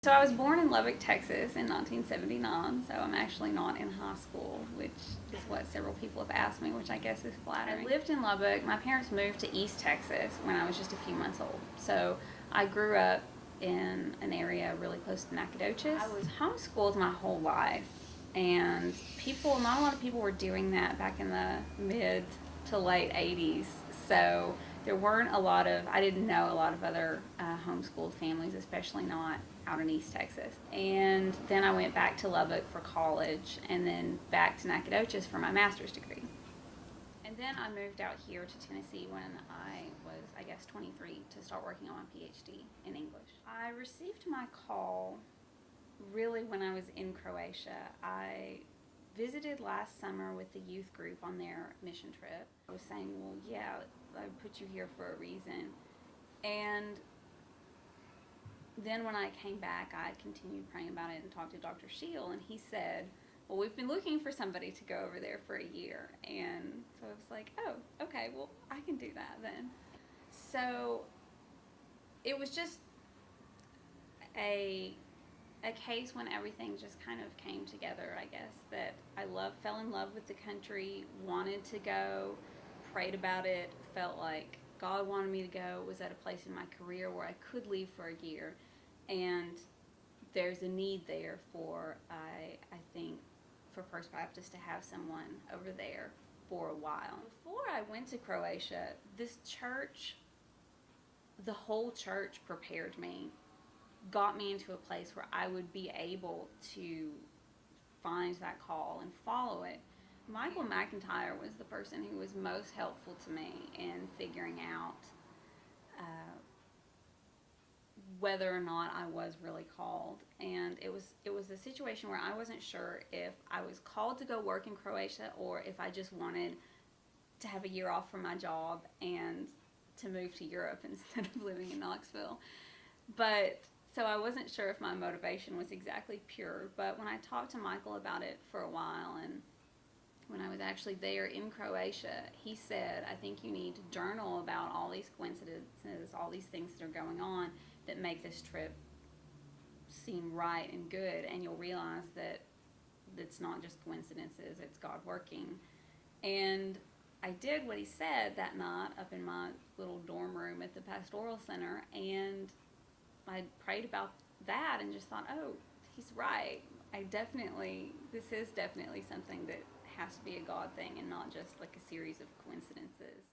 So I was born in Lubbock, Texas in 1979, so I'm actually not in high school, which is what several people have asked me, which I guess is flattering. I lived in Lubbock. My parents moved to East Texas when I was just a few months old. So I grew up in an area really close to Nacogdoches. I was homeschooled my whole life, and not a lot of people were doing that back in the mid to late 80s. So there weren't a lot of, I didn't know a lot of other homeschooled families, especially not out in East Texas. And then I went back to Lubbock for college and then back to Nacogdoches for my master's degree. And then I moved out here to Tennessee when I was, I guess, 23 to start working on my PhD in English. I received my call really when I was in Croatia. I visited last summer with the youth group on their mission trip. I was saying, well, yeah, I put you here for a reason. And then when I came back, I continued praying about it and talked to Dr. Shield, and he said, well, we've been looking for somebody to go over there for a year. And so I was like, oh, okay, well, I can do that then. So it was just a case when everything just kind of came together, I guess, that I fell in love with the country, wanted to go, prayed about it, felt like God wanted me to go, was at a place in my career where I could leave for a year, and there's a need there for, I think, for First Baptist to have someone over there for a while. Before I went to Croatia, this church, the whole church prepared me, got me into a place where I would be able to find that call and follow it. Michael McIntyre was the person who was most helpful to me in figuring out whether or not I was really called. And it was a situation where I wasn't sure if I was called to go work in Croatia or if I just wanted to have a year off from my job and to move to Europe instead of living in Knoxville. So I wasn't sure if my motivation was exactly pure, but when I talked to Michael about it for a while, and when I was actually there in Croatia, he said, I think you need to journal about all these coincidences, all these things that are going on that make this trip seem right and good, and you'll realize that it's not just coincidences, it's God working. And I did what he said that night up in my little dorm room at the pastoral center, and I prayed about that and just thought, oh, he's right. This is definitely something that has to be a God thing and not just like a series of coincidences.